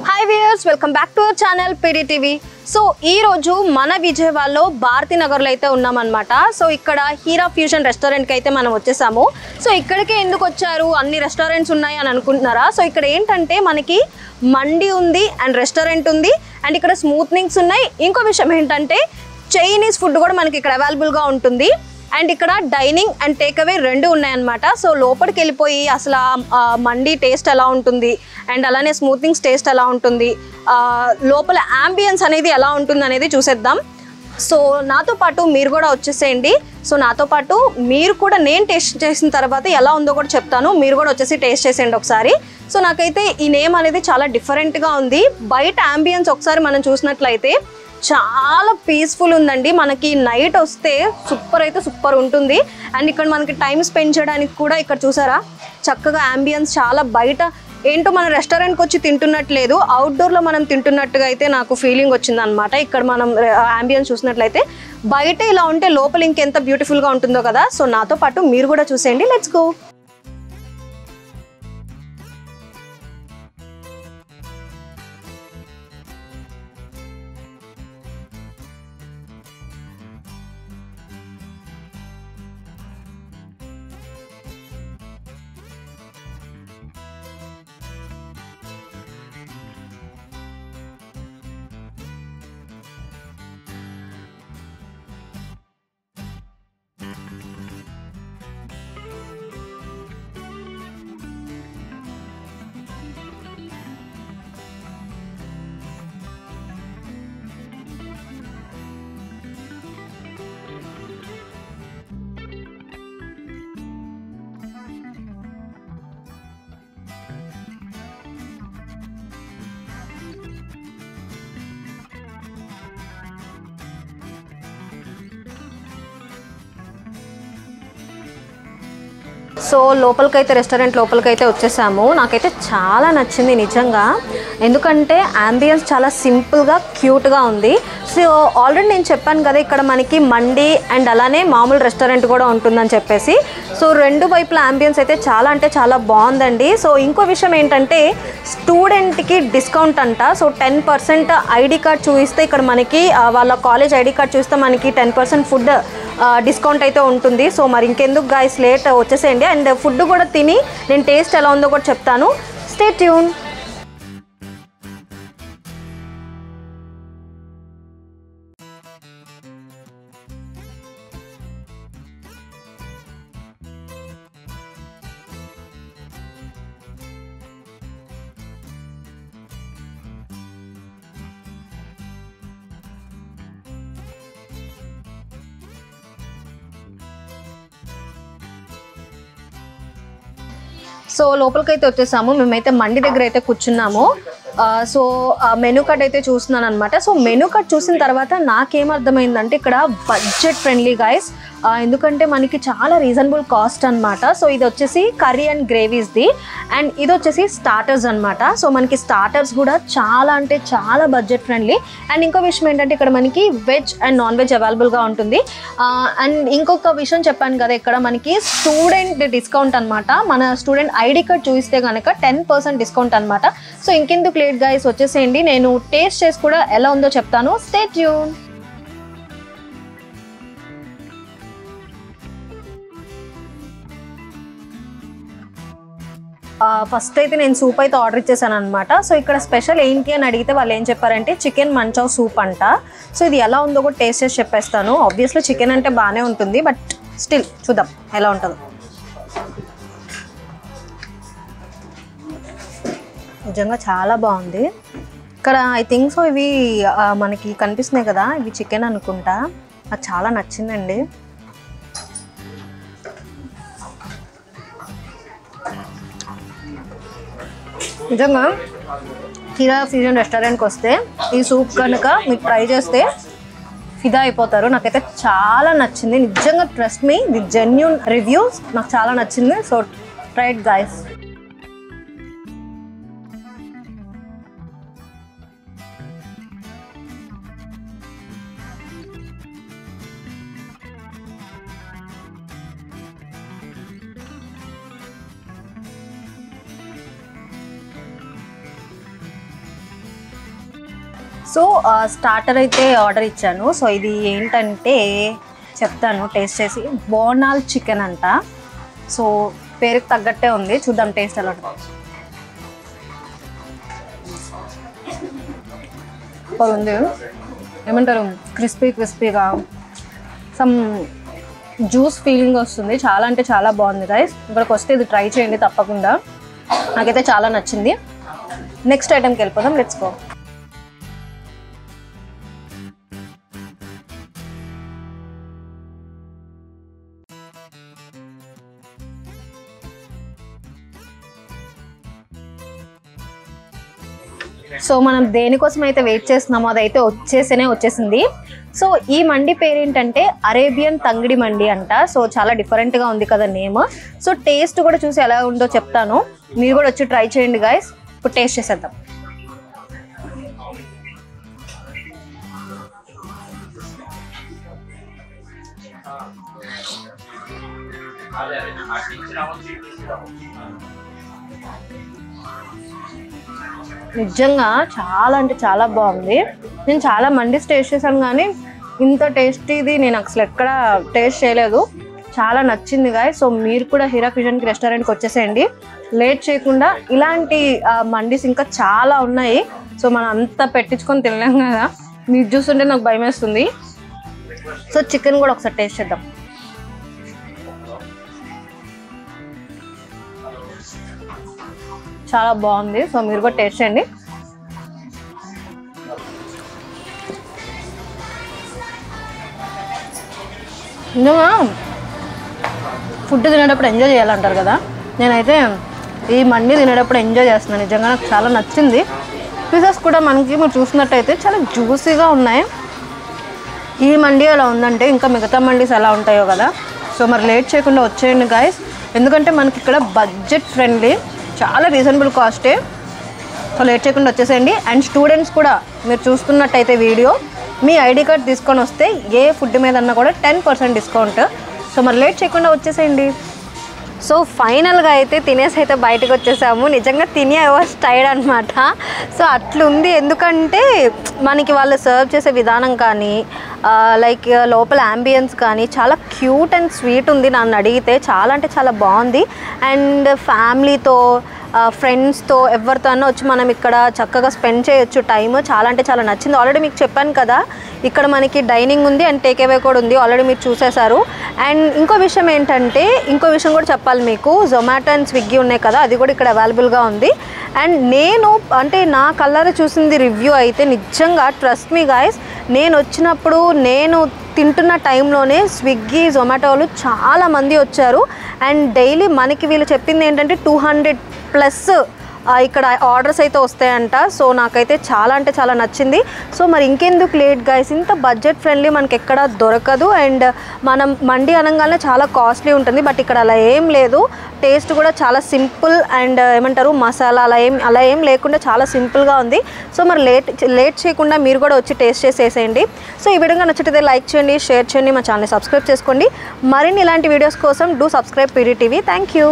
Hi viewers, welcome back to our channel PDTV. So ఈ రోజు మన విజయవాడలో భారతీ నగర్లో అయితే ఉన్నామన్నమాట. సో ఇక్కడ హీరా ఫ్యూజన్ రెస్టారెంట్కి అయితే మనం వచ్చేసాము. సో ఇక్కడికే ఎందుకు వచ్చారు, అన్ని రెస్టారెంట్స్ ఉన్నాయి అని అనుకుంటున్నారా? సో ఇక్కడ ఏంటంటే మనకి మండి ఉంది అండ్ రెస్టారెంట్ ఉంది అండ్ ఇక్కడ స్మూత్నింగ్స్ ఉన్నాయి. ఇంకో విషయం ఏంటంటే చైనీస్ ఫుడ్ కూడా మనకి ఇక్కడ అవైలబుల్గా ఉంటుంది అండ్ ఇక్కడ డైనింగ్ అండ్ టేక్ అవే రెండు ఉన్నాయన్నమాట. సో లోపలికి వెళ్ళిపోయి అసలు మండి టేస్ట్ ఎలా ఉంటుంది అండ్ అలానే స్మూత్నింగ్స్ టేస్ట్ ఎలా ఉంటుంది, లోపల యాంబియన్స్ అనేది ఎలా ఉంటుంది అనేది చూసేద్దాం. సో నాతో పాటు మీరు కూడా వచ్చేసేయండి. సో నాతో పాటు మీరు కూడా నేను టేస్ట్ చేసిన తర్వాత ఎలా ఉందో కూడా చెప్తాను, మీరు కూడా వచ్చేసి టేస్ట్ చేసేయండి ఒకసారి. సో నాకైతే ఈ నేమ్ అనేది చాలా డిఫరెంట్గా ఉంది. బయట యాంబియన్స్ ఒకసారి మనం చూసినట్లయితే చాలా పీస్ఫుల్ ఉందండి. మనకి నైట్ వస్తే సూపర్ ఉంటుంది అండ్ ఇక్కడ మనకి టైం స్పెండ్ చేయడానికి కూడా ఇక్కడ చూసారా చక్కగా యాంబియన్స్ చాలా బయట ఏంటో మన రెస్టారెంట్కి వచ్చి తింటున్నట్లేదు, అవుట్డోర్లో మనం తింటున్నట్టుగా అయితే నాకు ఫీలింగ్ వచ్చింది అనమాట. ఇక్కడ మనం యాంబియన్స్ చూసినట్లయితే బయట ఇలా ఉంటే లోపల ఇంకెంత బ్యూటిఫుల్గా ఉంటుందో కదా. సో నాతో పాటు మీరు కూడా చూసేయండి, లెట్స్ గో. సో లోపలికైతే రెస్టారెంట్ లోపలికైతే వచ్చేసాము. నాకైతే చాలా నచ్చింది నిజంగా, ఎందుకంటే యాంబియన్స్ చాలా సింపుల్గా క్యూట్గా ఉంది. సో ఆల్రెడీ నేను చెప్పాను కదా ఇక్కడ మనకి మండి అండ్ అలానే మామూలు రెస్టారెంట్ కూడా ఉంటుందని చెప్పేసి. సో రెండు వైపుల యాంబియన్స్ అయితే చాలా బాగుందండి. సో ఇంకో విషయం ఏంటంటే స్టూడెంట్కి డిస్కౌంట్ అంట. సో 10% ఐడి కార్డ్ చూపిస్తే ఇక్కడ మనకి వాళ్ళ కాలేజ్ ఐడి కార్డ్ చూస్తే మనకి 10% ఫుడ్ డిస్కౌంట్ అయితే ఉంటుంది. సో మరి ఇంకెందుకు గైస్ లేట్, వచ్చేసేయండి అండ్ ఫుడ్ కూడా తిని నేను టేస్ట్ ఎలా ఉందో కూడా చెప్తాను. Stay tune. సో లోపలికైతే వచ్చేసాము. మేమైతే మండి దగ్గర అయితే కూర్చున్నాము. సో మెనూ కార్డ్ అయితే చూస్తున్నాను అనమాట. సో మెనూ కార్డ్ చూసిన తర్వాత నాకేమర్థమైందంటే ఇక్కడ బడ్జెట్ ఫ్రెండ్లీ గైస్, ఎందుకంటే మనకి చాలా రీజనబుల్ కాస్ట్ అనమాట. సో ఇది వచ్చేసి కర్రీ అండ్ గ్రేవీస్ది అండ్ ఇది వచ్చేసి స్టార్టర్స్ అనమాట. సో మనకి స్టార్టర్స్ కూడా చాలా బడ్జెట్ ఫ్రెండ్లీ. అండ్ ఇంకో విషయం ఏంటంటే ఇక్కడ మనకి వెజ్ అండ్ నాన్ వెజ్ అవైలబుల్గా ఉంటుంది. అండ్ ఇంకొక విషయం చెప్పాను కదా, ఇక్కడ మనకి స్టూడెంట్ డిస్కౌంట్ అనమాట. మన స్టూడెంట్ ఐడి కార్డ్ చూపిస్తే కనుక 10% డిస్కౌంట్ అనమాట. సో ఇంకెందుకు లేట్ గైస్, వచ్చేసేయండి. నేను టేస్ట్ చేసి కూడా ఎలా ఉందో చెప్తాను. Stay tune. ఫస్ట్ అయితే నేను సూప్ అయితే ఆర్డర్ ఇచ్చేసాను అనమాట. సో ఇక్కడ స్పెషల్ ఏంటి అని అడిగితే వాళ్ళు ఏం చెప్పారంటే చికెన్ మంచావ్ సూప్ అంట. సో ఇది ఎలా ఉందో కూడా టేస్ట్ చేసి చెప్పేస్తాను. ఆబ్వియస్లీ చికెన్ అంటే బాగానే ఉంటుంది, బట్ స్టిల్ చూద్దాం ఎలా ఉంటుందో. నిజంగా చాలా బాగుంది. ఇక్కడ ఐ థింక్ సో ఇవి మనకి కనిపిస్తున్నాయి కదా, ఇవి చికెన్ అనుకుంటా. నాకు చాలా నచ్చిందండి. నిజంగా హీరా ఫ్యూజన్ రెస్టారెంట్కి వస్తే ఈ సూప్ కనుక మీరు ట్రై చేస్తే ఫిదా అయిపోతారు. నాకైతే చాలా నచ్చింది నిజంగా, trust me, the genuine reviews, నాకు చాలా నచ్చింది. So try it guys. So starter అయితే ఆర్డర్ ఇచ్చాను. సో ఇది ఏంటంటే చెప్తాను టేస్ట్ చేసి. బోనాల్ చికెన్ అంట. సో పేరుకి తగ్గట్టే ఉంది, చూద్దాం టేస్ట్ ఎలా ఉంటుంది. ఉంది ఏమంటారు, క్రిస్పీగా సమ్ జ్యూస్ ఫీలింగ్ వస్తుంది. చాలా అంటే చాలా బాగుంది గైస్. ఇక్కడికి వస్తే ఇది ట్రై చేయండి తప్పకుండా, నాకైతే చాలా నచ్చింది. నెక్స్ట్ ఐటెంకి వెళ్ళిపోదాం, లెట్స్ గో. సో మనం దేనికోసం అయితే వెయిట్ చేస్తున్నామో అదైతే వచ్చేసింది. సో ఈ మండి పేరు ఏంటంటే అరేబియన్ తంగిడి మండి అంట. సో చాలా డిఫరెంట్గా ఉంది కదా నేమ్. సో టేస్ట్ కూడా చూసి ఎలా ఉందో చెప్తాను, మీరు కూడా వచ్చి ట్రై చేయండి గైస్. ఇప్పుడు టేస్ట్ చేసేద్దాం. నిజంగా చాలా అంటే చాలా బాగుంది. నేను చాలా మండీస్ టేస్ట్ చేశాను కానీ ఇంత టేస్టీది నేను అసలు ఎక్కడ టేస్ట్ చేయలేదు. చాలా నచ్చింది గాయ్. సో మీరు కూడా హీరా ఫ్యూజన్కి రెస్టారెంట్కి వచ్చేసేయండి లేట్ చేయకుండా. ఇలాంటి మండీస్ ఇంకా చాలా ఉన్నాయి. సో మనం అంతా పెట్టించుకొని తినలేం కదా, మీరు చూస్తుంటే నాకు భయం వేస్తుంది. సో చికెన్ కూడా ఒకసారి టేస్ట్ చేద్దాం. చాలా బాగుంది. సో మీరు కూడా టేస్ట్ చేయండి. నిజంగా ఫుడ్ తినేటప్పుడు ఎంజాయ్ చేయాలంటారు కదా, నేనైతే ఈ మండి తినేటప్పుడు ఎంజాయ్ చేస్తున్నాను. నిజంగా నాకు చాలా నచ్చింది. పీసెస్ కూడా మనకి మీరు చూసినట్టయితే చాలా జ్యూసీగా ఉన్నాయి. ఈ మండి ఎలా ఉందంటే ఇంకా మిగతా మండీస్ ఎలా ఉంటాయో కదా. సో మరి లేట్ చేయకుండా వచ్చేయండి గాయస్, ఎందుకంటే మనకి ఇక్కడ బడ్జెట్ ఫ్రెండ్లీ, చాలా రీజనబుల్ కాస్టే. సో లేట్ చేయకుండా వచ్చేసేయండి. అండ్ స్టూడెంట్స్ కూడా మీరు చూస్తున్నట్టయితే వీడియో, మీ ఐడి కార్డ్ తీసుకొని వస్తే ఏ ఫుడ్ మీద అన్నా కూడా 10% డిస్కౌంట్. సో మరి లేట్ చేయకుండా వచ్చేసేయండి. సో ఫైనల్గా అయితే తినేసి అయితే బయటకు వచ్చేసాము. నిజంగా తిని ఐ వాస్ టైర్డ్ అనమాట. సో అట్లుంది, ఎందుకంటే మనకి వాళ్ళు సర్వ్ చేసే విధానం కానీ లైక్ లోపల యాంబియన్స్ కానీ చాలా క్యూట్ అండ్ స్వీట్ ఉంది. నన్ను అడిగితే చాలా అంటే చాలా బాగుంది. అండ్ ఫ్యామిలీతో ఫ్రెండ్స్తో ఎవరితో అన్నా వచ్చి మనం ఇక్కడ చక్కగా స్పెండ్ చేయొచ్చు టైమ్. చాలా అంటే చాలా నచ్చింది. ఆల్రెడీ మీకు చెప్పాను కదా, ఇక్కడ మనకి డైనింగ్ ఉంది అండ్ టేక్ అవే కూడా ఉంది, ఆల్రెడీ మీరు చూసేశారు. అండ్ ఇంకో విషయం ఏంటంటే, ఇంకో విషయం కూడా చెప్పాలి మీకు, జొమాటో అండ్ స్విగ్గీ ఉన్నాయి కదా, అది కూడా ఇక్కడ అవైలబుల్గా ఉంది. అండ్ నేను అంటే నా కలర్ చూసింది రివ్యూ అయితే నిజంగా ట్రస్ట్ మీ గాయస్, నేను వచ్చినప్పుడు నేను తింటున్న టైంలోనే స్విగ్గీ జొమాటోలు చాలామంది వచ్చారు. అండ్ డైలీ మనకి వీళ్ళు చెప్పింది ఏంటంటే 200+ ఇక్కడ ఆర్డర్స్ అయితే వస్తాయంట. సో నాకైతే చాలా అంటే చాలా నచ్చింది. సో మరి ఇంకెందుకు లేట్ గైస్, ఇంత బడ్జెట్ ఫ్రెండ్లీ మనకి ఎక్కడ దొరకదు. అండ్ మనం మండి అనగానే చాలా కాస్ట్లీ ఉంటుంది, బట్ ఇక్కడ అలా ఏం లేదు. టేస్ట్ కూడా చాలా సింపుల్ అండ్ ఏమంటారు మసాలా అలా ఏం లేకుండా చాలా సింపుల్గా ఉంది. సో మరి లేట్ చేయకుండా మీరు కూడా వచ్చి టేస్ట్ చేసేసేయండి. సో ఈ వీడియో నచ్చితే లైక్ చేయండి, షేర్ చేయండి, మా ఛానల్ సబ్స్క్రైబ్ చేసుకోండి. మరిన్ని ఇలాంటి వీడియోస్ కోసం do subscribe PD TV. Thank you.